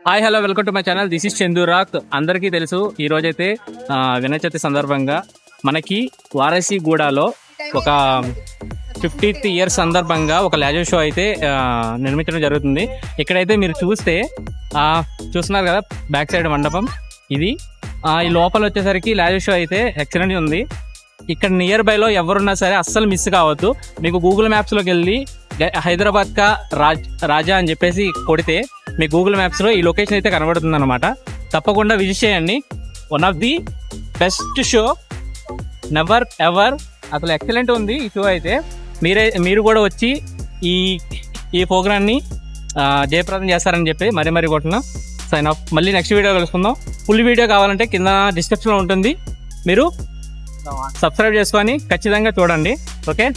Hi hello welcome to my channel. This is Chandurock. అందరికీ తెలుసు ఈ రోజైతే వినాయక చవితి సందర్భంగా మనకి వారసిగూడలో ఒక 50th ఇయర్ సందర్భంగా ఒక లేజర్ షో అయితే నిర్మించడం జరుగుతుంది. ఇక్కడైతే మీరు చూస్తున్నారు కదా బ్యాక్ సైడ్ మండపం ఇది. ఈ లోపల వచ్చేసరికి లేజర్ షో అయితే ఎక్సలెంట్ ఉంది. ఇక్కడ నియర్ బైలో ఎవరున్నా సరే అస్సలు మిస్ కావద్దు. మీకు గూగుల్ మ్యాప్స్లోకి వెళ్ళి హైదరాబాద్ కా రాజా అని చెప్పేసి కొడితే మీ గూగుల్ మ్యాప్స్లో ఈ లొకేషన్ అయితే కనబడుతుంది అనమాట. తప్పకుండా విజిట్ చేయండి. One of the best show never ever. అసలు ఎక్సలెంట్ ఉంది ఈ షో అయితే. మీరు కూడా వచ్చి ఈ ప్రోగ్రామ్ని జయప్రదం చేస్తారని చెప్పి మరీ కొట్టున్నాం. Sign off. మళ్ళీ నెక్స్ట్ వీడియో కలుసుకుందాం. ఫుల్ వీడియో కావాలంటే కింద డిస్క్రిప్షన్లో ఉంటుంది. మీరు సబ్స్క్రైబ్ చేసుకొని ఖచ్చితంగా చూడండి. ఓకే.